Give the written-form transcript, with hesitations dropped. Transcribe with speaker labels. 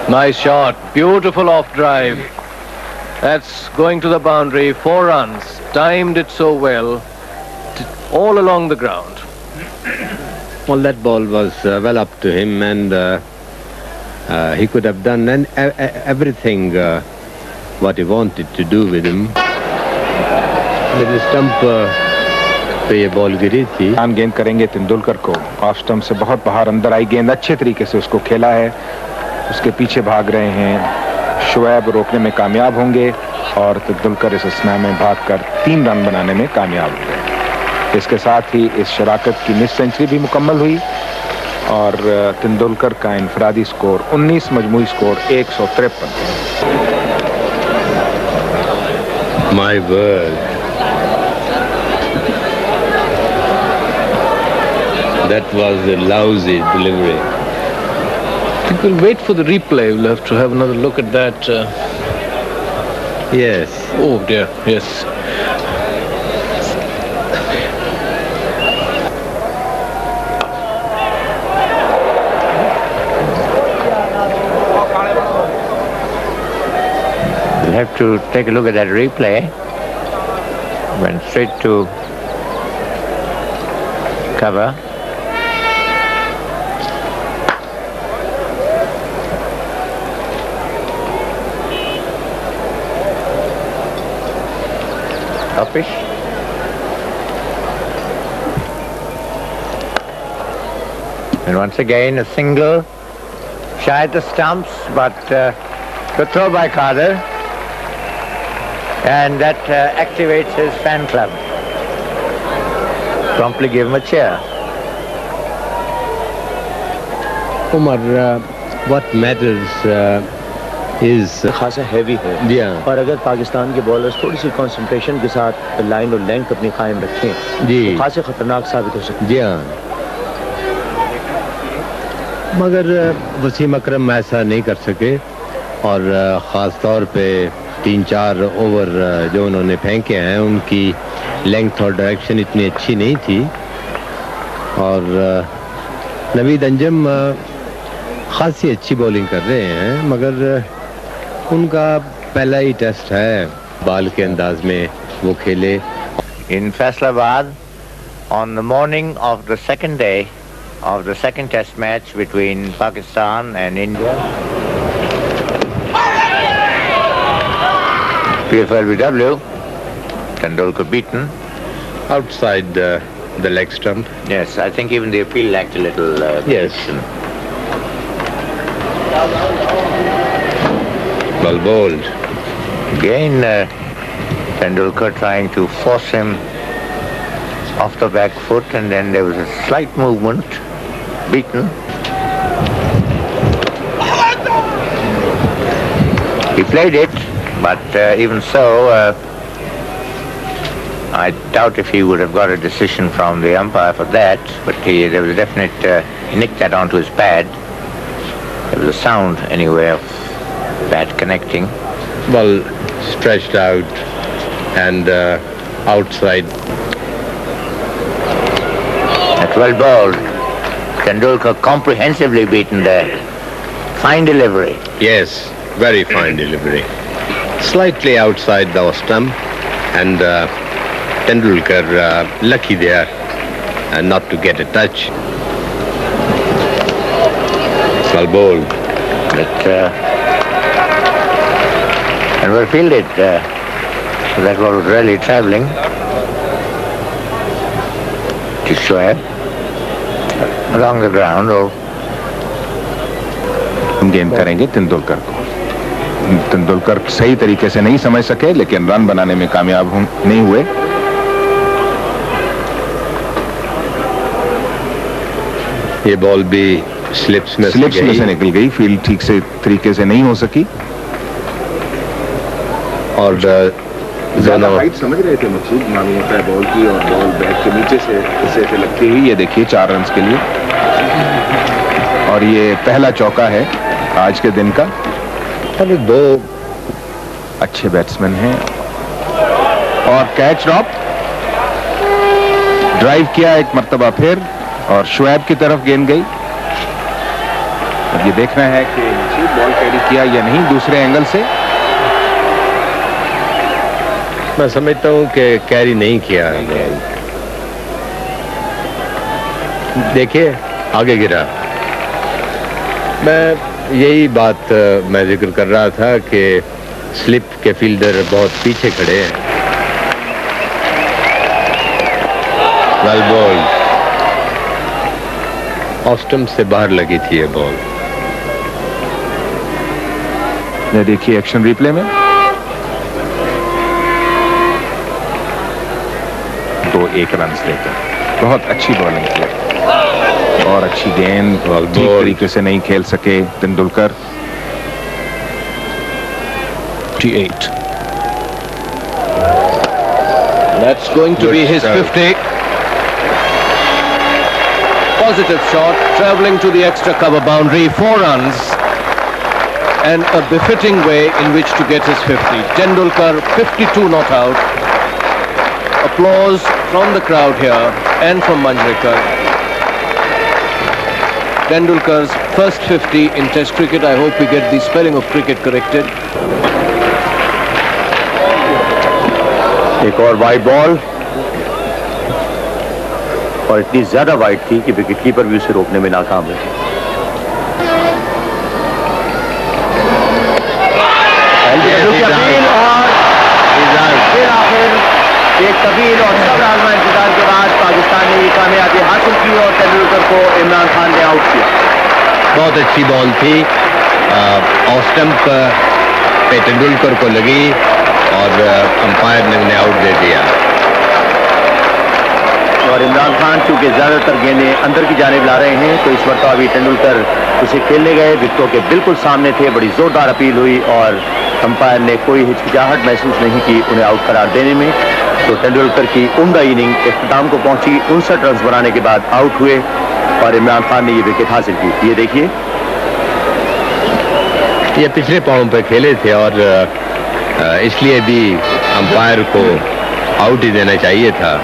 Speaker 1: Nice shot. Beautiful off drive. That's going to the boundary. 4 runs. Timed it so well. All along the ground.
Speaker 2: Well, that ball was well up to him, and he could have done everything what he wanted to do with him. Little stump पे ये ball गिरी थी.
Speaker 3: गेंद करेंगे तेंदुलकर को. Off stump से बहुत बाहर अंदर आई गेंद. अच्छे तरीके से उसको खेला है. उसके पीछे भाग रहे हैं. शोएब रोकने में कामयाब होंगे और तेंदुलकर इस स्नैप में भागकर 3 रन बनाने में कामयाब हुए. इसके साथ ही इस शराकत की मिस सेंचुरी भी मुकम्मल हुई और तेंदुलकर का इनफरादी score 19, मजमूई score 153.
Speaker 2: My word. That was a lousy delivery.
Speaker 1: I think we'll wait for the replay. We'll have to have another look at that.
Speaker 2: Yes.
Speaker 1: Oh dear, yes.
Speaker 4: We'll have to take a look at that replay. Went straight to cover. Uppish. And once again a single, shy at the stumps, but good throw by Kader, and that activates his fan club. Promptly give him a cheer.
Speaker 2: Umar, what matters is
Speaker 5: खासा heavy है.
Speaker 2: Yeah.
Speaker 5: और अगर पाकिस्तान के bowlers थोड़ी सी concentration के साथ line और length अपनी कायम रखें
Speaker 2: जी
Speaker 5: तो खासे खतरनाक साबित हो सकते हैं.
Speaker 2: जी हाँ. मगर वसीम अकरम ऐसा नहीं कर सके और ख़ास तौर पे 3-4 ओवर जो उन्होंने फेंके हैं उनकी लेंथ और डायरेक्शन इतनी अच्छी नहीं थी. और नवीद अंजम खासी अच्छी बॉलिंग कर रहे हैं मगर उनका पहला ही टेस्ट है. बाल के अंदाज में वो खेले.
Speaker 4: In Faisalabad, on the morning of the second day of the second test match between Pakistan and India. PFLBW, Tendulkar beaten.
Speaker 2: Outside the leg stump.
Speaker 4: Yes, I think even the appeal lacked a little
Speaker 2: Yes.
Speaker 4: conviction.
Speaker 2: Well bowled.
Speaker 4: Again, Tendulkar trying to force him off the back foot, and then there was a slight movement. Beaten. He played it, but even so, I doubt if he would have got a decision from the umpire for that. But there was a definite, he nicked that onto his pad. There was a sound anyway of bat connecting.
Speaker 2: Well stretched out and outside.
Speaker 4: That's well bowled. Tendulkar comprehensively beaten there. Fine delivery.
Speaker 2: Yes, very fine delivery. Slightly outside the stump and Tendulkar lucky there and not to get a touch. Well bowled.
Speaker 4: But and well fielded. So that ball was really travelling to Shoaib along the ground. Or
Speaker 3: हम गेंद करेंगे तेंदुलकर को. तेंदुलकर सही तरीके से नहीं समझ सके लेकिन रन बनाने में कामयाब नहीं हुए.
Speaker 2: ये बॉल भी स्लिप्स में से
Speaker 3: निकल गई. फील्ड ठीक से तरीके से नहीं हो सकी और ज्यादा हाइट समझ रहे थे मकसूद. मालूम होता है बॉल की और बॉल बैट के नीचे से लगती हुई. ये देखिए 4 रन के लिए और ये पहला चौका है आज के दिन का.
Speaker 2: अरे 2
Speaker 3: अच्छे बैट्समैन हैं और कैच ड्रॉप. ड्राइव किया एक मर्तबा फिर और शोएब की तरफ गेंद गई. अब ये देखना है कि नीचे बॉल कैरी किया या नहीं दूसरे एंगल से।
Speaker 2: मैं समझता हूँ कि कैरी नहीं किया है। देखिए आगे गिरा। मैं यही बात मैं जिक्र कर रहा था कि स्लिप के फील्डर बहुत पीछे खड़े हैं। वेल बॉल ऑफ स्टंप से बाहर लगी थी ये बॉल।
Speaker 3: ये देखिए एक्शन रिप्ले में 2-1 रन लेकर बहुत अच्छी बॉलिंग की और अच्छी गेंद ठीक तरीके से नहीं खेल सके Tendulkar.
Speaker 1: 58. That's going to be his 50. Positive shot, travelling to the extra cover boundary, 4 runs, and a befitting way in which to get his 50. Tendulkar, 52 not out. Applause from the crowd here and from Manjrekar. Tendulkar's first 50 in Test cricket. I hope we get the spelling of cricket corrected.
Speaker 5: एक और wide ball, और इतनी ज्यादा wide थी कि wicketkeeper भी उसे रोकने में नाकाम है। फिर आखिर एक तवील और सब आजमा इंतजार के बाद पाकिस्तान ने ये कामयाबी हासिल की और तेंदुलकर को इमरान खान ने आउट किया।
Speaker 2: बहुत अच्छी बॉल थी, ऑफ स्टंप पे तेंदुलकर को लगी और अंपायर ने उन्हें आउट दे दिया।
Speaker 5: और इमरान खान चूंकि ज्यादातर गेंदें अंदर की जानिब ला रहे हैं, तो इस मरतबा अभी तेंदुलकर उसे खेलने गए, विकेटों के बिल्कुल सामने थे, बड़ी जोरदार अपील हुई और अंपायर ने कोई हिचकिचाहट महसूस नहीं की उन्हें आउट करार देने में। तो तेंदुलकर की उम्दा इनिंग इख्तिताम को पहुंची, 59 रन बनाने के बाद आउट हुए और इमरान खान ने ये विकेट हासिल की। ये देखिए,
Speaker 2: ये पिछले पाँव पे खेले थे और इसलिए भी अंपायर को आउट ही देना चाहिए था।